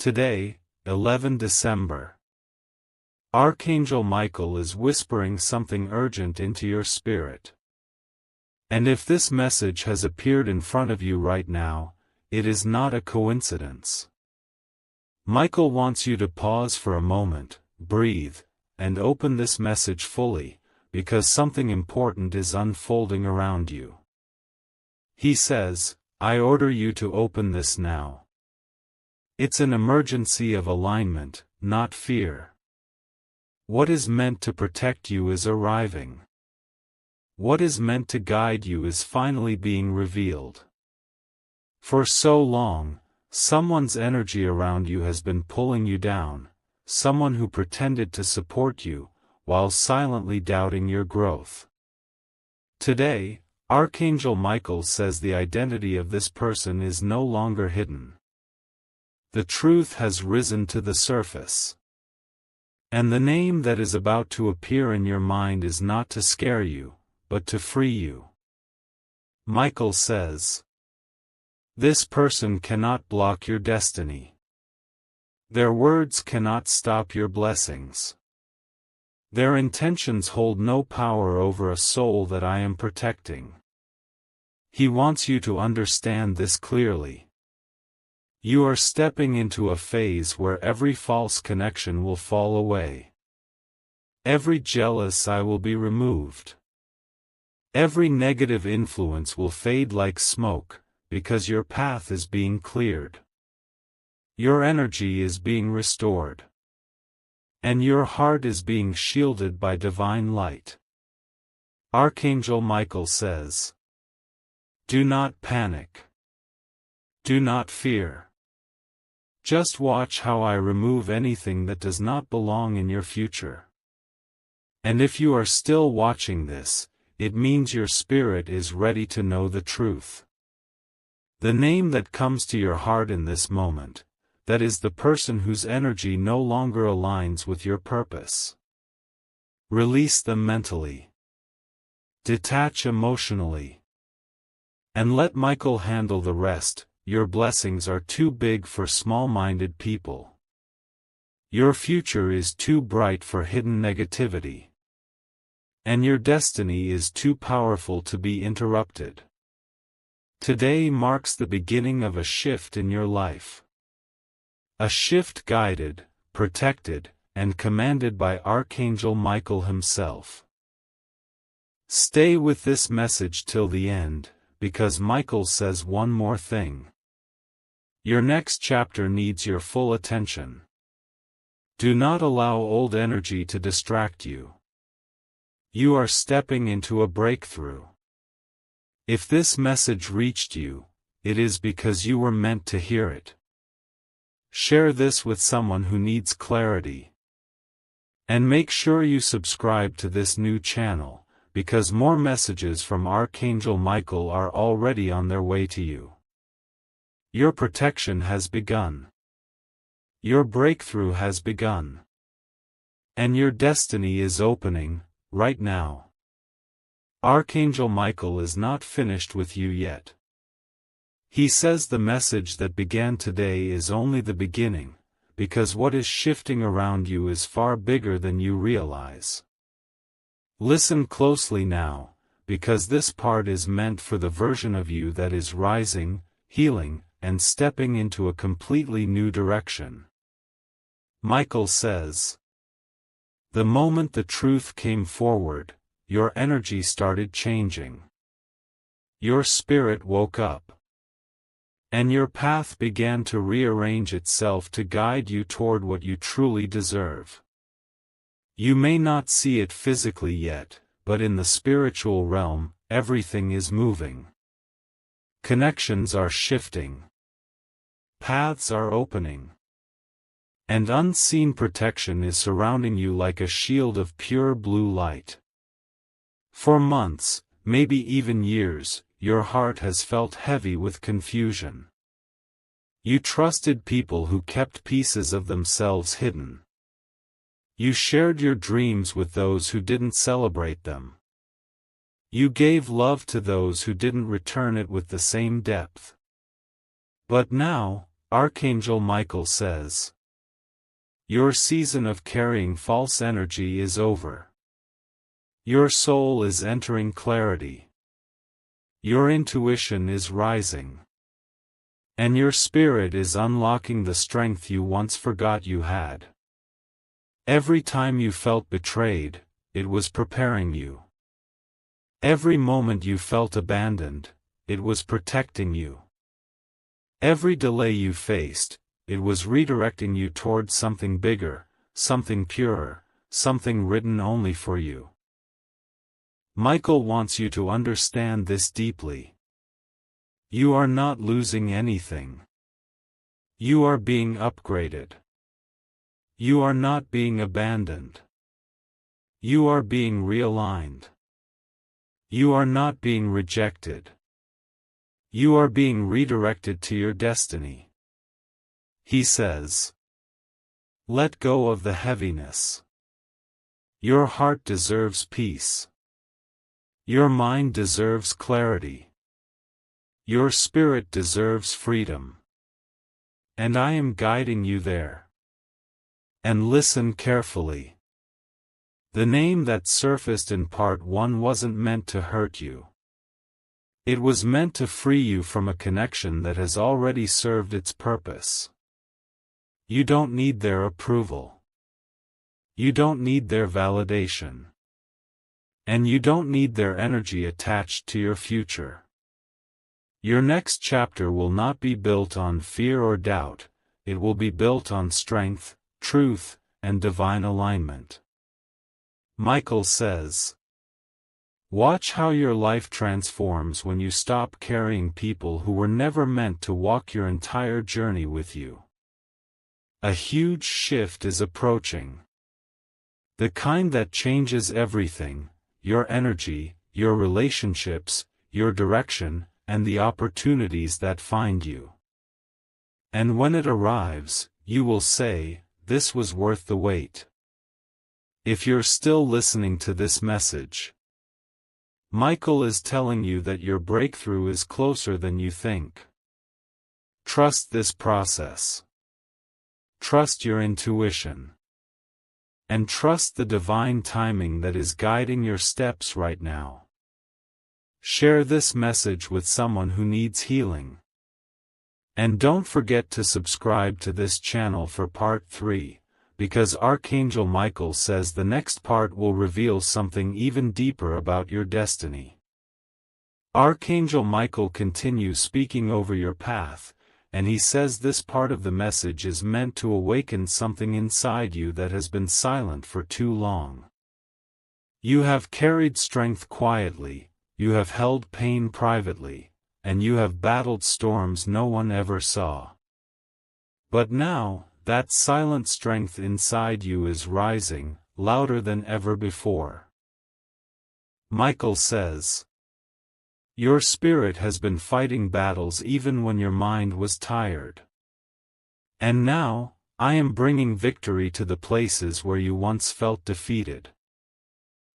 Today, 11 December. Archangel Michael is whispering something urgent into your spirit. And if this message has appeared in front of you right now, it is not a coincidence. Michael wants you to pause for a moment, breathe, and open this message fully, because something important is unfolding around you. He says, I order you to open this now. It's an emergency of alignment, not fear. What is meant to protect you is arriving. What is meant to guide you is finally being revealed. For so long, someone's energy around you has been pulling you down, someone who pretended to support you, while silently doubting your growth. Today, Archangel Michael says the identity of this person is no longer hidden. The truth has risen to the surface. And the name that is about to appear in your mind is not to scare you, but to free you. Michael says, this person cannot block your destiny. Their words cannot stop your blessings. Their intentions hold no power over a soul that I am protecting. He wants you to understand this clearly. You are stepping into a phase where every false connection will fall away. Every jealous eye will be removed. Every negative influence will fade like smoke, because your path is being cleared. Your energy is being restored. And your heart is being shielded by divine light. Archangel Michael says, do not panic. Do not fear. Just watch how I remove anything that does not belong in your future. And if you are still watching this, it means your spirit is ready to know the truth. The name that comes to your heart in this moment, that is the person whose energy no longer aligns with your purpose. Release them mentally. Detach emotionally. And let Michael handle the rest. Your blessings are too big for small-minded people. Your future is too bright for hidden negativity. And your destiny is too powerful to be interrupted. Today marks the beginning of a shift in your life. A shift guided, protected, and commanded by Archangel Michael himself. Stay with this message till the end, because Michael says one more thing. Your next chapter needs your full attention. Do not allow old energy to distract you. You are stepping into a breakthrough. If this message reached you, it is because you were meant to hear it. Share this with someone who needs clarity. And make sure you subscribe to this new channel, because more messages from Archangel Michael are already on their way to you. Your protection has begun. Your breakthrough has begun. And your destiny is opening, right now. Archangel Michael is not finished with you yet. He says the message that began today is only the beginning, because what is shifting around you is far bigger than you realize. Listen closely now, because this part is meant for the version of you that is rising, healing, and stepping into a completely new direction. Michael says, the moment the truth came forward, your energy started changing. Your spirit woke up. And your path began to rearrange itself to guide you toward what you truly deserve. You may not see it physically yet, but in the spiritual realm, everything is moving. Connections are shifting. Paths are opening. And unseen protection is surrounding you like a shield of pure blue light. For months, maybe even years, your heart has felt heavy with confusion. You trusted people who kept pieces of themselves hidden. You shared your dreams with those who didn't celebrate them. You gave love to those who didn't return it with the same depth. But now, Archangel Michael says, your season of carrying false energy is over. Your soul is entering clarity. Your intuition is rising. And your spirit is unlocking the strength you once forgot you had. Every time you felt betrayed, it was preparing you. Every moment you felt abandoned, it was protecting you. Every delay you faced, it was redirecting you towards something bigger, something purer, something written only for you. Michael wants you to understand this deeply. You are not losing anything. You are being upgraded. You are not being abandoned. You are being realigned. You are not being rejected. You are being redirected to your destiny. He says, let go of the heaviness. Your heart deserves peace. Your mind deserves clarity. Your spirit deserves freedom. And I am guiding you there. And listen carefully. The name that surfaced in part 1 wasn't meant to hurt you. It was meant to free you from a connection that has already served its purpose. You don't need their approval. You don't need their validation. And you don't need their energy attached to your future. Your next chapter will not be built on fear or doubt, it will be built on strength, truth, and divine alignment. Michael says, watch how your life transforms when you stop carrying people who were never meant to walk your entire journey with you. A huge shift is approaching. The kind that changes everything, your energy, your relationships, your direction, and the opportunities that find you. And when it arrives, you will say, this was worth the wait. If you're still listening to this message, Michael is telling you that your breakthrough is closer than you think. Trust this process. Trust your intuition. And trust the divine timing that is guiding your steps right now. Share this message with someone who needs healing. And don't forget to subscribe to this channel for part 3, because Archangel Michael says the next part will reveal something even deeper about your destiny. Archangel Michael continues speaking over your path, and he says this part of the message is meant to awaken something inside you that has been silent for too long. You have carried strength quietly, you have held pain privately, and you have battled storms no one ever saw. But now, that silent strength inside you is rising, louder than ever before. Michael says, your spirit has been fighting battles even when your mind was tired. And now, I am bringing victory to the places where you once felt defeated.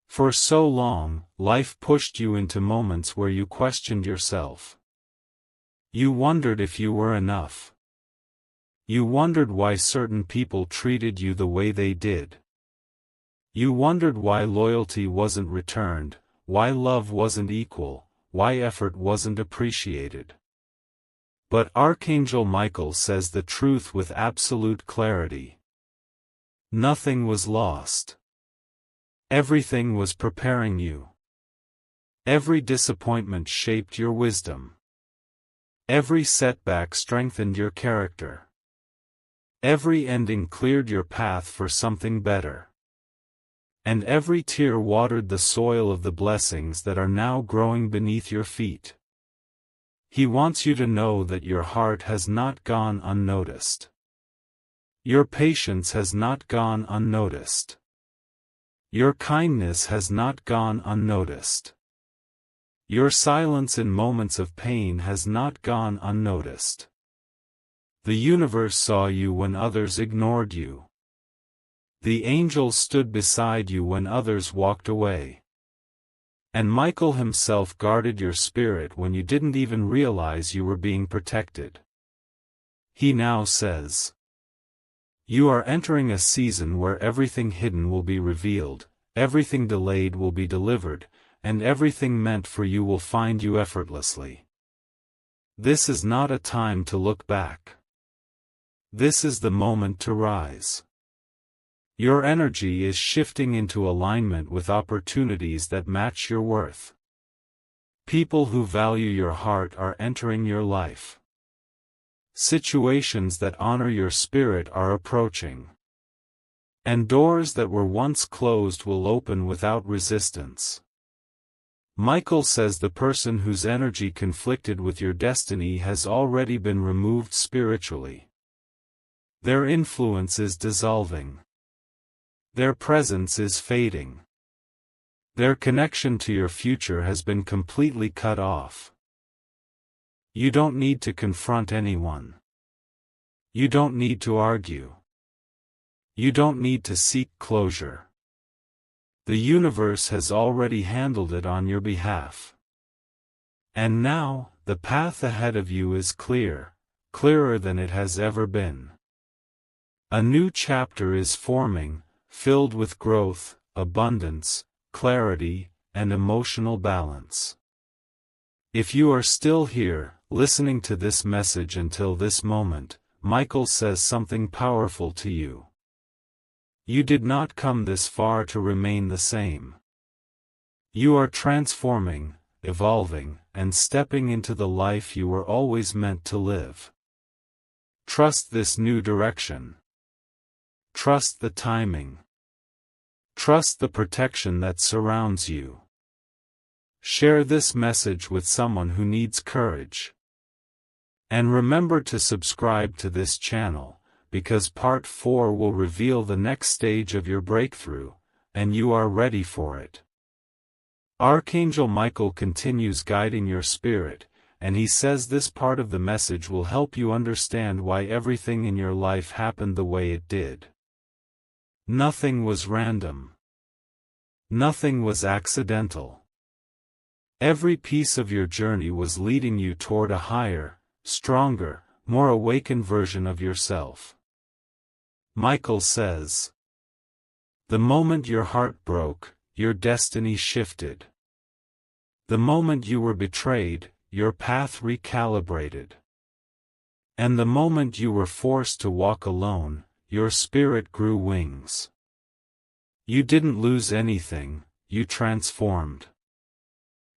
For so long, life pushed you into moments where you questioned yourself. You wondered if you were enough. You wondered why certain people treated you the way they did. You wondered why loyalty wasn't returned, why love wasn't equal, why effort wasn't appreciated. But Archangel Michael says the truth with absolute clarity. Nothing was lost. Everything was preparing you. Every disappointment shaped your wisdom. Every setback strengthened your character. Every ending cleared your path for something better. And every tear watered the soil of the blessings that are now growing beneath your feet. He wants you to know that your heart has not gone unnoticed. Your patience has not gone unnoticed. Your kindness has not gone unnoticed. Your silence in moments of pain has not gone unnoticed. The universe saw you when others ignored you. The angels stood beside you when others walked away. And Michael himself guarded your spirit when you didn't even realize you were being protected. He now says, "You are entering a season where everything hidden will be revealed, everything delayed will be delivered, and everything meant for you will find you effortlessly. This is not a time to look back. This is the moment to rise. Your energy is shifting into alignment with opportunities that match your worth. People who value your heart are entering your life. Situations that honor your spirit are approaching. And doors that were once closed will open without resistance." Michael says the person whose energy conflicted with your destiny has already been removed spiritually. Their influence is dissolving. Their presence is fading. Their connection to your future has been completely cut off. You don't need to confront anyone. You don't need to argue. You don't need to seek closure. The universe has already handled it on your behalf. And now, the path ahead of you is clear, clearer than it has ever been. A new chapter is forming, filled with growth, abundance, clarity, and emotional balance. If you are still here, listening to this message until this moment, Michael says something powerful to you. You did not come this far to remain the same. You are transforming, evolving, and stepping into the life you were always meant to live. Trust this new direction. Trust the timing. Trust the protection that surrounds you. Share this message with someone who needs courage. And remember to subscribe to this channel, because Part 4 will reveal the next stage of your breakthrough, and you are ready for it. Archangel Michael continues guiding your spirit, and he says this part of the message will help you understand why everything in your life happened the way it did. Nothing was random. Nothing was accidental. Every piece of your journey was leading you toward a higher, stronger, more awakened version of yourself. Michael says, "The moment your heart broke, your destiny shifted. The moment you were betrayed, your path recalibrated. And the moment you were forced to walk alone, your spirit grew wings. You didn't lose anything, you transformed.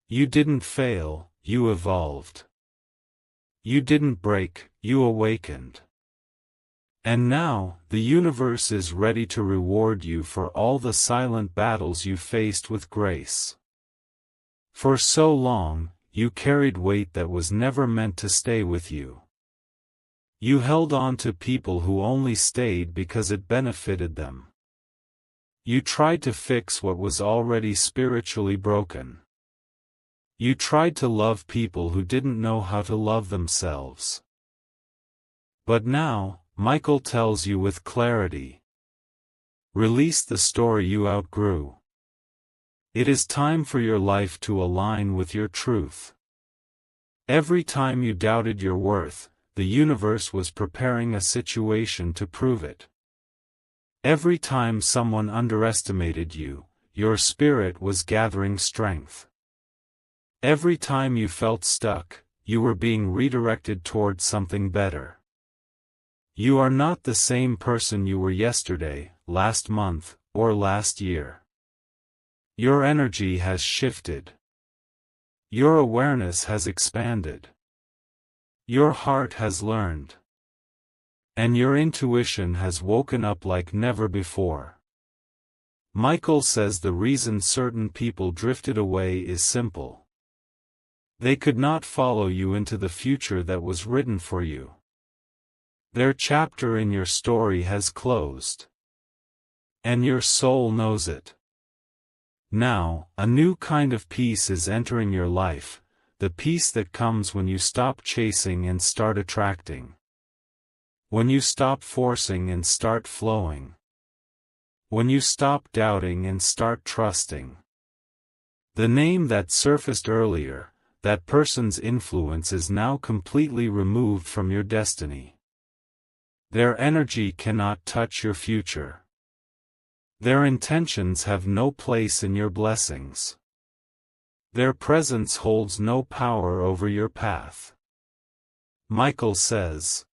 You didn't fail, you evolved. You didn't break, you awakened. And now, the universe is ready to reward you for all the silent battles you faced with grace. For so long, you carried weight that was never meant to stay with you. You held on to people who only stayed because it benefited them. You tried to fix what was already spiritually broken. You tried to love people who didn't know how to love themselves. But now, Michael tells you with clarity. Release the story you outgrew. It is time for your life to align with your truth. Every time you doubted your worth, the universe was preparing a situation to prove it. Every time someone underestimated you, your spirit was gathering strength. Every time you felt stuck, you were being redirected towards something better. You are not the same person you were yesterday, last month, or last year. Your energy has shifted. Your awareness has expanded. Your heart has learned. And your intuition has woken up like never before. Michael says the reason certain people drifted away is simple. They could not follow you into the future that was written for you. Their chapter in your story has closed. And your soul knows it. Now, a new kind of peace is entering your life, the peace that comes when you stop chasing and start attracting. When you stop forcing and start flowing. When you stop doubting and start trusting. The name that surfaced earlier, that person's influence is now completely removed from your destiny. Their energy cannot touch your future. Their intentions have no place in your blessings. Their presence holds no power over your path. Michael says,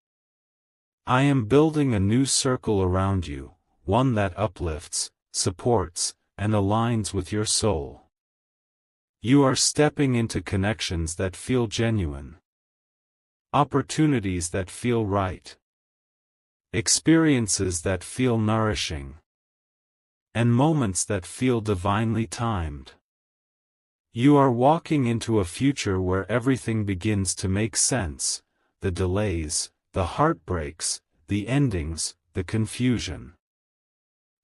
I am building a new circle around you, one that uplifts, supports, and aligns with your soul. You are stepping into connections that feel genuine. Opportunities that feel right. Experiences that feel nourishing. And moments that feel divinely timed. You are walking into a future where everything begins to make sense, the delays, the heartbreaks, the endings, the confusion.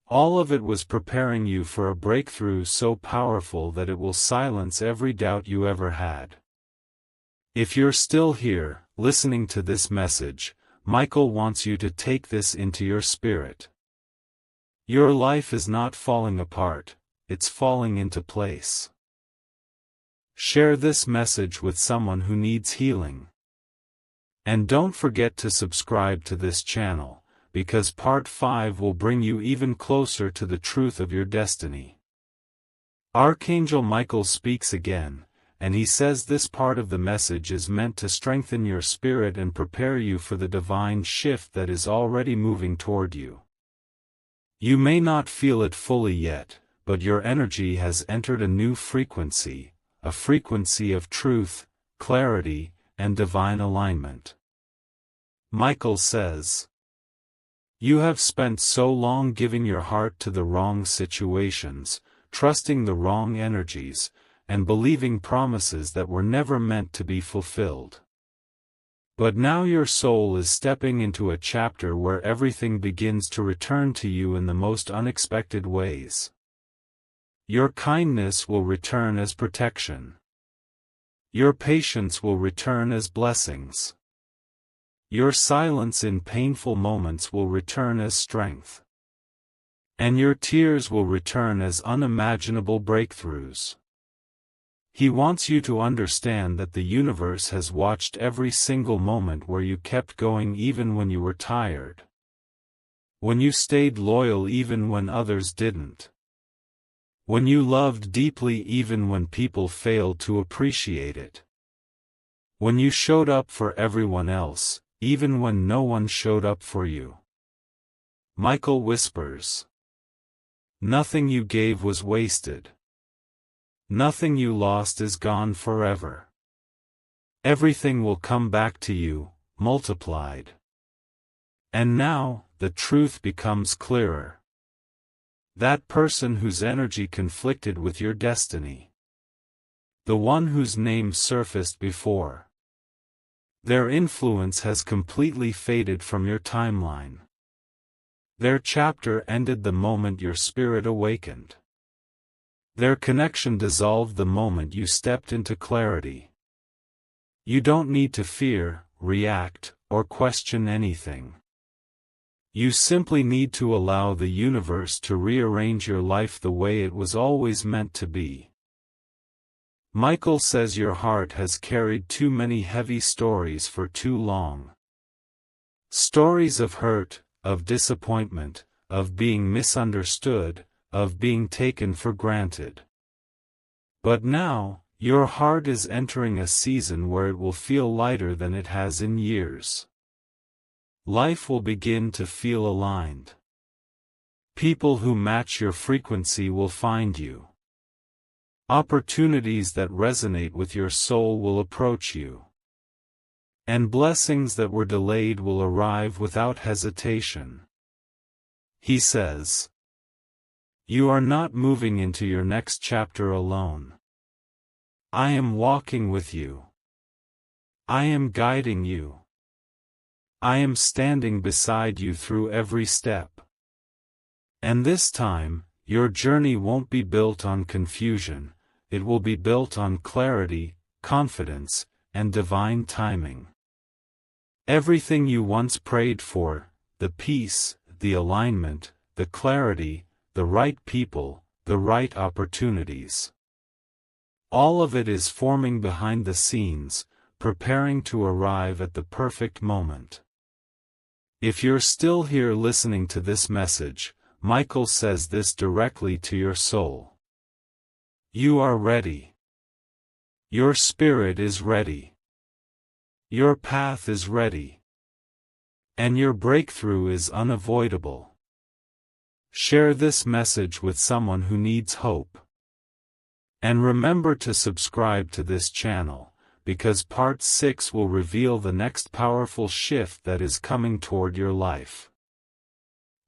All of it was preparing you for a breakthrough so powerful that it will silence every doubt you ever had. If you're still here, listening to this message, Michael wants you to take this into your spirit. Your life is not falling apart, it's falling into place. Share this message with someone who needs healing. And don't forget to subscribe to this channel, because Part 5 will bring you even closer to the truth of your destiny. Archangel Michael speaks again, and he says this part of the message is meant to strengthen your spirit and prepare you for the divine shift that is already moving toward you. You may not feel it fully yet, but your energy has entered a new frequency, a frequency of truth, clarity, and divine alignment. Michael says, you have spent so long giving your heart to the wrong situations, trusting the wrong energies, and believing promises that were never meant to be fulfilled. But now your soul is stepping into a chapter where everything begins to return to you in the most unexpected ways. Your kindness will return as protection. Your patience will return as blessings. Your silence in painful moments will return as strength. And your tears will return as unimaginable breakthroughs. He wants you to understand that the universe has watched every single moment where you kept going even when you were tired. When you stayed loyal even when others didn't. When you loved deeply even when people failed to appreciate it. When you showed up for everyone else, even when no one showed up for you. Michael whispers. Nothing you gave was wasted. Nothing you lost is gone forever. Everything will come back to you, multiplied. And now, the truth becomes clearer. That person whose energy conflicted with your destiny. The one whose name surfaced before. Their influence has completely faded from your timeline. Their chapter ended the moment your spirit awakened. Their connection dissolved the moment you stepped into clarity. You don't need to fear, react, or question anything. You simply need to allow the universe to rearrange your life the way it was always meant to be. Michael says your heart has carried too many heavy stories for too long. Stories of hurt, of disappointment, of being misunderstood, of being taken for granted. But now, your heart is entering a season where it will feel lighter than it has in years. Life will begin to feel aligned. People who match your frequency will find you. Opportunities that resonate with your soul will approach you. And blessings that were delayed will arrive without hesitation. He says, you are not moving into your next chapter alone. I am walking with you. I am guiding you. I am standing beside you through every step. And this time, your journey won't be built on confusion. It will be built on clarity, confidence, and divine timing. Everything you once prayed for, the peace, the alignment, the clarity, the right people, the right opportunities. All of it is forming behind the scenes, preparing to arrive at the perfect moment. If you're still here listening to this message, Michael says this directly to your soul. You are ready. Your spirit is ready. Your path is ready. And your breakthrough is unavoidable. Share this message with someone who needs hope. And remember to subscribe to this channel, because Part 6 will reveal the next powerful shift that is coming toward your life.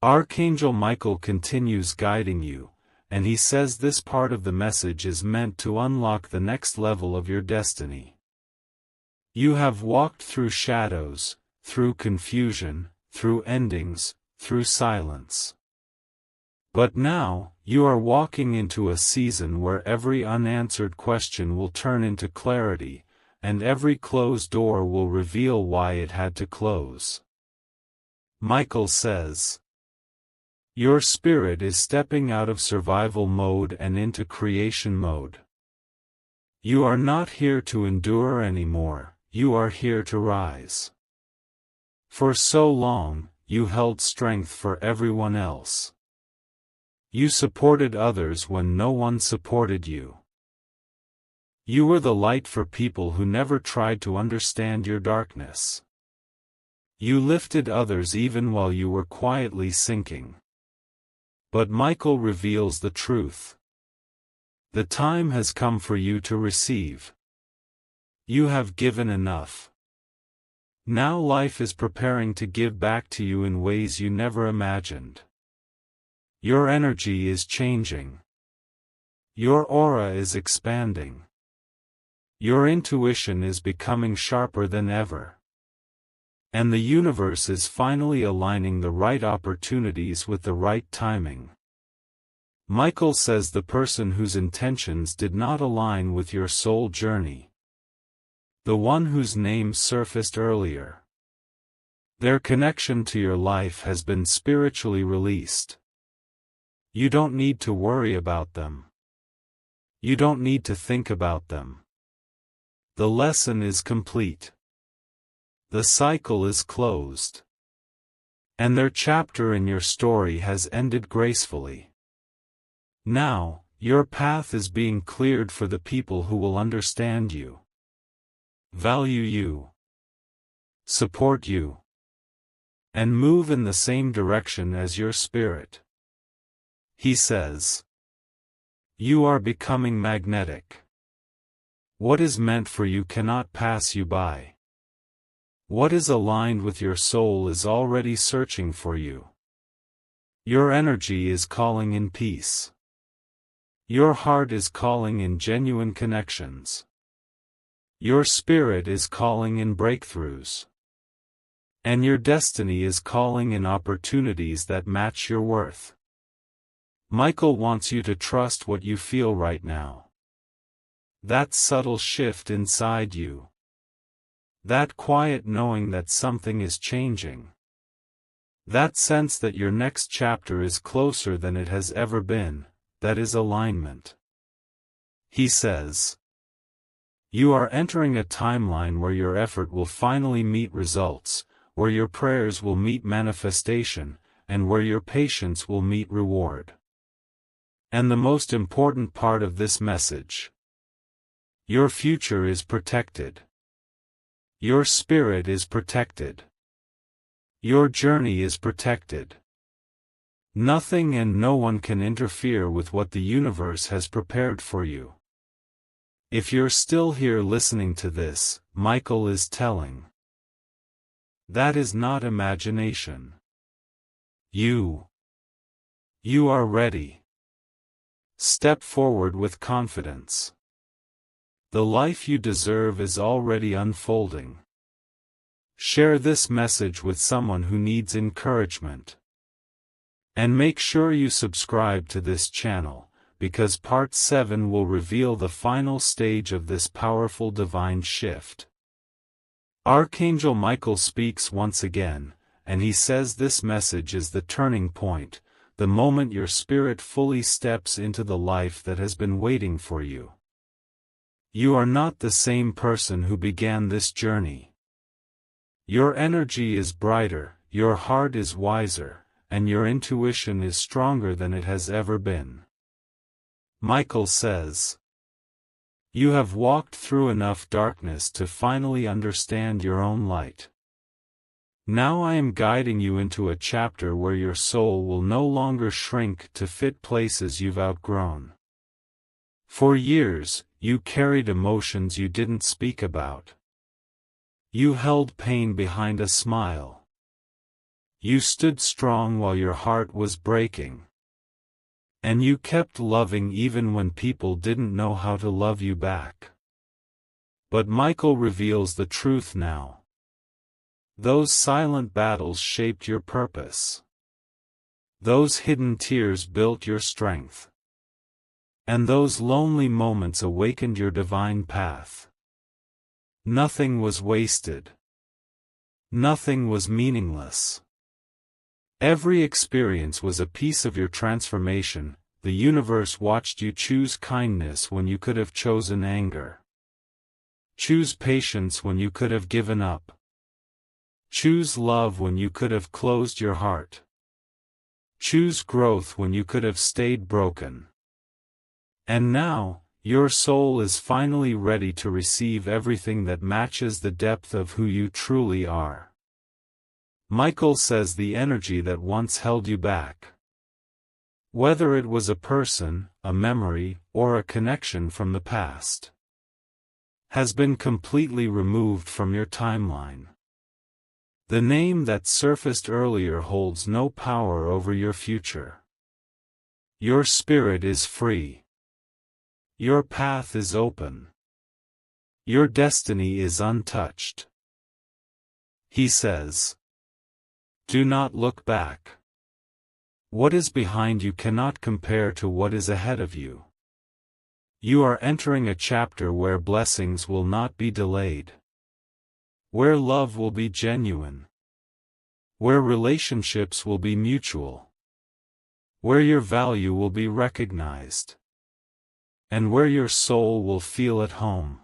Archangel Michael continues guiding you, and he says this part of the message is meant to unlock the next level of your destiny. You have walked through shadows, through confusion, through endings, through silence. But now, you are walking into a season where every unanswered question will turn into clarity, and every closed door will reveal why it had to close. Michael says, your spirit is stepping out of survival mode and into creation mode. You are not here to endure anymore, you are here to rise. For so long, you held strength for everyone else. You supported others when no one supported you. You were the light for people who never tried to understand your darkness. You lifted others even while you were quietly sinking. But Michael reveals the truth. The time has come for you to receive. You have given enough. Now life is preparing to give back to you in ways you never imagined. Your energy is changing. Your aura is expanding. Your intuition is becoming sharper than ever. And the universe is finally aligning the right opportunities with the right timing. Michael says the person whose intentions did not align with your soul journey, the one whose name surfaced earlier, their connection to your life has been spiritually released. You don't need to worry about them. You don't need to think about them. The lesson is complete. The cycle is closed. And their chapter in your story has ended gracefully. Now, your path is being cleared for the people who will understand you, value you, support you, and move in the same direction as your spirit. He says, you are becoming magnetic. What is meant for you cannot pass you by. What is aligned with your soul is already searching for you. Your energy is calling in peace. Your heart is calling in genuine connections. Your spirit is calling in breakthroughs. And your destiny is calling in opportunities that match your worth. Michael wants you to trust what you feel right now. That subtle shift inside you. That quiet knowing that something is changing. That sense that your next chapter is closer than it has ever been, that is alignment. He says, you are entering a timeline where your effort will finally meet results, where your prayers will meet manifestation, and where your patience will meet reward. And the most important part of this message: your future is protected. Your spirit is protected. Your journey is protected. Nothing and no one can interfere with what the universe has prepared for you. If you're still here listening to this, Michael is telling. That is not imagination. You are ready. Step forward with confidence. The life you deserve is already unfolding. Share this message with someone who needs encouragement. And make sure you subscribe to this channel, because Part 7 will reveal the final stage of this powerful divine shift. Archangel Michael speaks once again, and he says this message is the turning point, the moment your spirit fully steps into the life that has been waiting for you. You are not the same person who began this journey. Your energy is brighter, your heart is wiser, and your intuition is stronger than it has ever been. Michael says, you have walked through enough darkness to finally understand your own light. Now I am guiding you into a chapter where your soul will no longer shrink to fit places you've outgrown. For years, you carried emotions you didn't speak about. You held pain behind a smile. You stood strong while your heart was breaking. And you kept loving even when people didn't know how to love you back. But Michael reveals the truth now. Those silent battles shaped your purpose. Those hidden tears built your strength. And those lonely moments awakened your divine path. Nothing was wasted. Nothing was meaningless. Every experience was a piece of your transformation. The universe watched you choose kindness when you could have chosen anger. Choose patience when you could have given up. Choose love when you could have closed your heart. Choose growth when you could have stayed broken. And now, your soul is finally ready to receive everything that matches the depth of who you truly are. Michael says the energy that once held you back, whether it was a person, a memory, or a connection from the past, has been completely removed from your timeline. The name that surfaced earlier holds no power over your future. Your spirit is free. Your path is open. Your destiny is untouched. He says, do not look back. What is behind you cannot compare to what is ahead of you. You are entering a chapter where blessings will not be delayed. Where love will be genuine. Where relationships will be mutual. Where your value will be recognized. And where your soul will feel at home.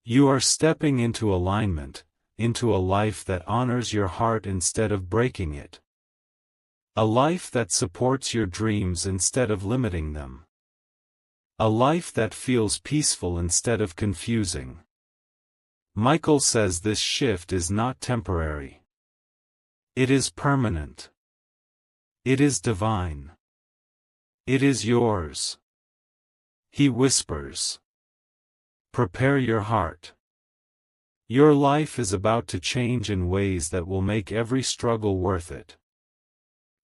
You are stepping into alignment, into a life that honors your heart instead of breaking it. A life that supports your dreams instead of limiting them. A life that feels peaceful instead of confusing. Michael says this shift is not temporary. It is permanent. It is divine. It is yours. He whispers, prepare your heart. Your life is about to change in ways that will make every struggle worth it.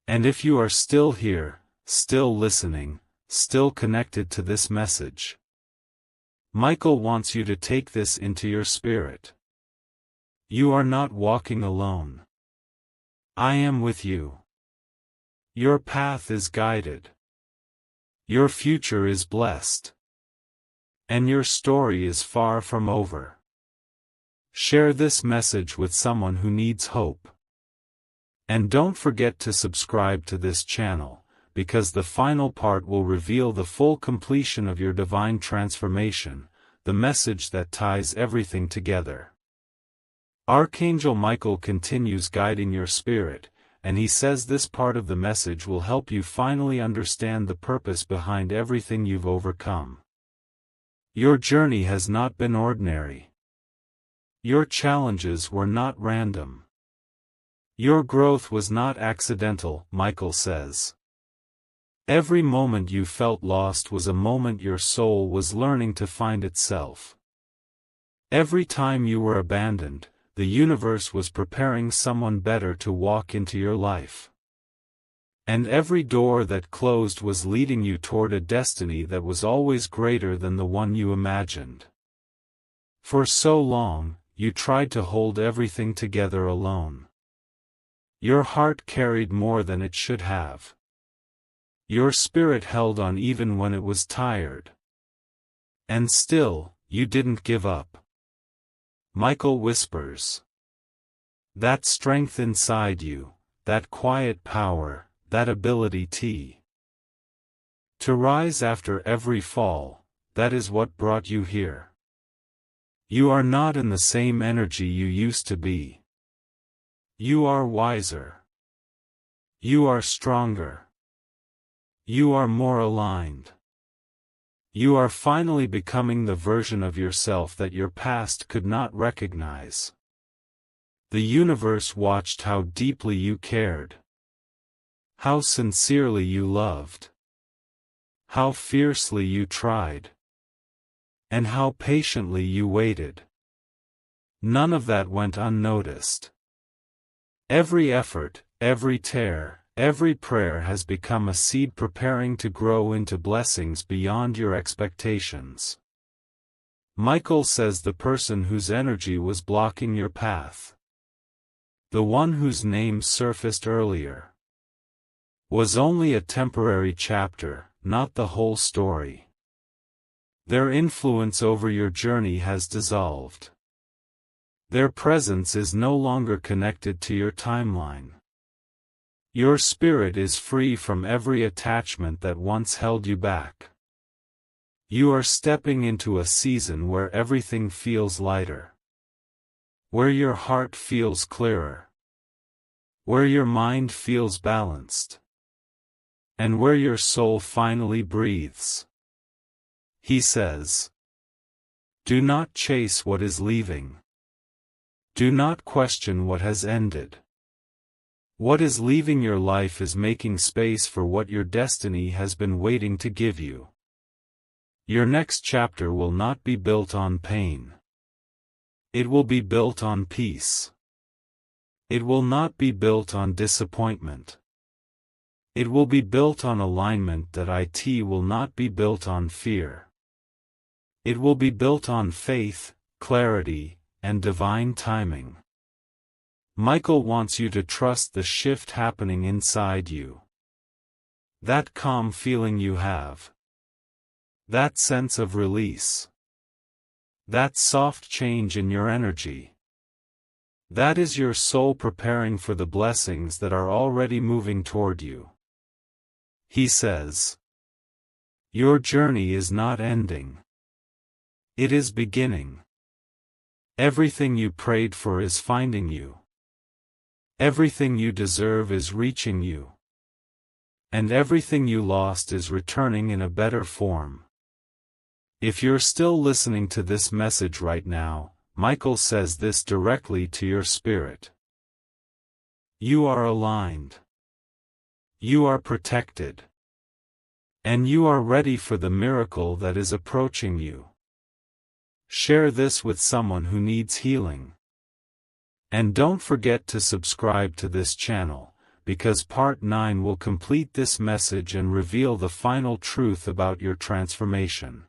And if you are still here, still listening, still connected to this message, Michael wants you to take this into your spirit. You are not walking alone. I am with you. Your path is guided. Your future is blessed. And your story is far from over. Share this message with someone who needs hope. And don't forget to subscribe to this channel, because the final part will reveal the full completion of your divine transformation, the message that ties everything together. Archangel Michael continues guiding your spirit, and he says this part of the message will help you finally understand the purpose behind everything you've overcome. Your journey has not been ordinary. Your challenges were not random. Your growth was not accidental, Michael says. Every moment you felt lost was a moment your soul was learning to find itself. Every time you were abandoned, the universe was preparing someone better to walk into your life. And every door that closed was leading you toward a destiny that was always greater than the one you imagined. For so long, you tried to hold everything together alone. Your heart carried more than it should have. Your spirit held on even when it was tired. And still, you didn't give up. Michael whispers. That strength inside you, that quiet power, that ability to rise after every fall, that is what brought you here. You are not in the same energy you used to be. You are wiser. You are stronger. You are more aligned. You are finally becoming the version of yourself that your past could not recognize. The universe watched how deeply you cared, how sincerely you loved, how fiercely you tried, and how patiently you waited. None of that went unnoticed. Every effort, every tear, every prayer has become a seed preparing to grow into blessings beyond your expectations. Michael says the person whose energy was blocking your path, the one whose name surfaced earlier, was only a temporary chapter, not the whole story. Their influence over your journey has dissolved. Their presence is no longer connected to your timeline. Your spirit is free from every attachment that once held you back. You are stepping into a season where everything feels lighter, where your heart feels clearer, where your mind feels balanced, and where your soul finally breathes. He says, do not chase what is leaving. Do not question what has ended. What is leaving your life is making space for what your destiny has been waiting to give you. Your next chapter will not be built on pain. It will be built on peace. It will not be built on disappointment. It will be built on alignment. It will not be built on fear. It will be built on faith, clarity, and divine timing. Michael wants you to trust the shift happening inside you. That calm feeling you have. That sense of release. That soft change in your energy. That is your soul preparing for the blessings that are already moving toward you. He says, your journey is not ending. It is beginning. Everything you prayed for is finding you. Everything you deserve is reaching you. And everything you lost is returning in a better form. If you're still listening to this message right now, Michael says this directly to your spirit. You are aligned. You are protected. And you are ready for the miracle that is approaching you. Share this with someone who needs healing. And don't forget to subscribe to this channel, because Part 9 will complete this message and reveal the final truth about your transformation.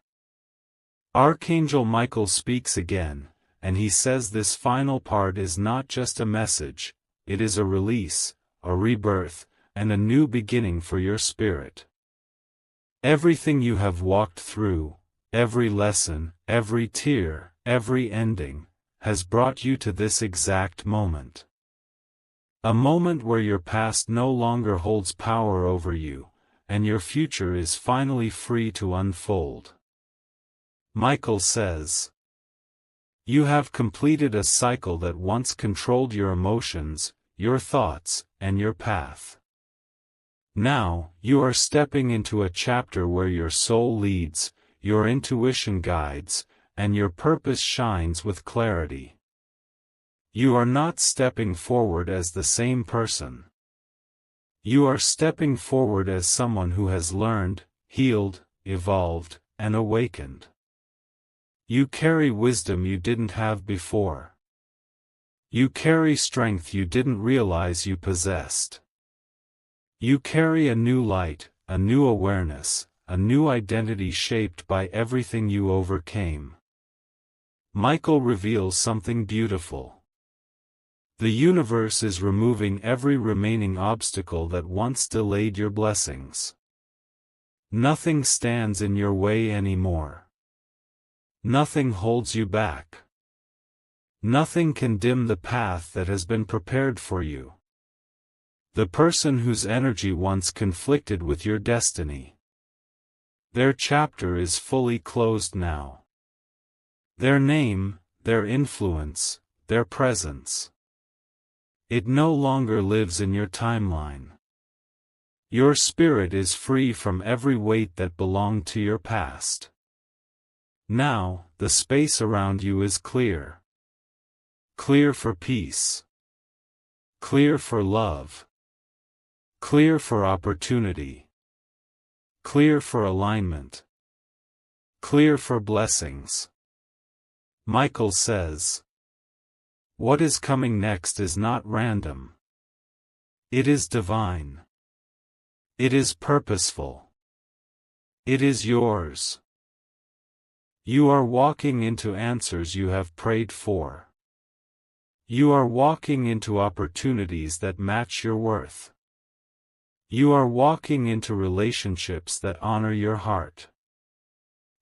Archangel Michael speaks again, and he says this final part is not just a message, it is a release, a rebirth, and a new beginning for your spirit. Everything you have walked through, every lesson, every tear, every ending, has brought you to this exact moment. A moment where your past no longer holds power over you, and your future is finally free to unfold. Michael says, you have completed a cycle that once controlled your emotions, your thoughts, and your path. Now, you are stepping into a chapter where your soul leads, your intuition guides, and your purpose shines with clarity. You are not stepping forward as the same person. You are stepping forward as someone who has learned, healed, evolved, and awakened. You carry wisdom you didn't have before. You carry strength you didn't realize you possessed. You carry a new light, a new awareness, a new identity shaped by everything you overcame. Michael reveals something beautiful. The universe is removing every remaining obstacle that once delayed your blessings. Nothing stands in your way anymore. Nothing holds you back. Nothing can dim the path that has been prepared for you. The person whose energy once conflicted with your destiny. Their chapter is fully closed now. Their name, their influence, their presence. It no longer lives in your timeline. Your spirit is free from every weight that belonged to your past. Now, the space around you is clear. Clear for peace. Clear for love. Clear for opportunity. Clear for alignment. Clear for blessings. Michael says, what is coming next is not random. It is divine. It is purposeful. It is yours. You are walking into answers you have prayed for. You are walking into opportunities that match your worth. You are walking into relationships that honor your heart.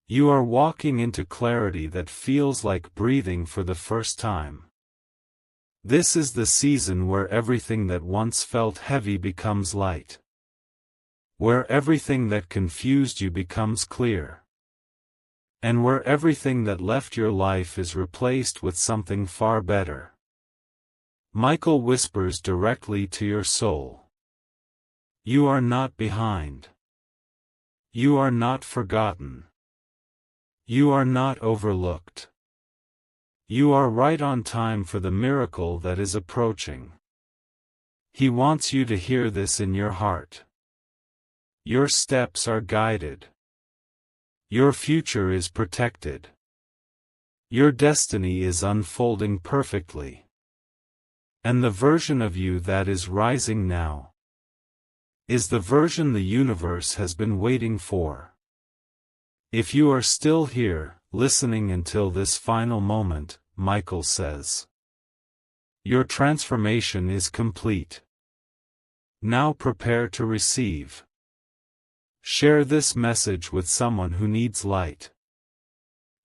You are walking into clarity that feels like breathing for the first time. This is the season where everything that once felt heavy becomes light. Where everything that confused you becomes clear. And where everything that left your life is replaced with something far better. Michael whispers directly to your soul. You are not behind. You are not forgotten. You are not overlooked. You are right on time for the miracle that is approaching. He wants you to hear this in your heart. Your steps are guided. Your future is protected. Your destiny is unfolding perfectly. And the version of you that is rising now is the version the universe has been waiting for. If you are still here, listening until this final moment, Michael says, your transformation is complete. Now prepare to receive. Share this message with someone who needs light.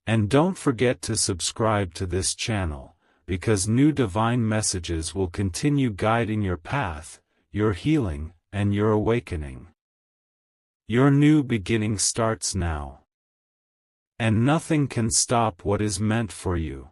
And don't forget to subscribe to this channel, because new divine messages will continue guiding your path, your healing, and your awakening. Your new beginning starts now. And nothing can stop what is meant for you.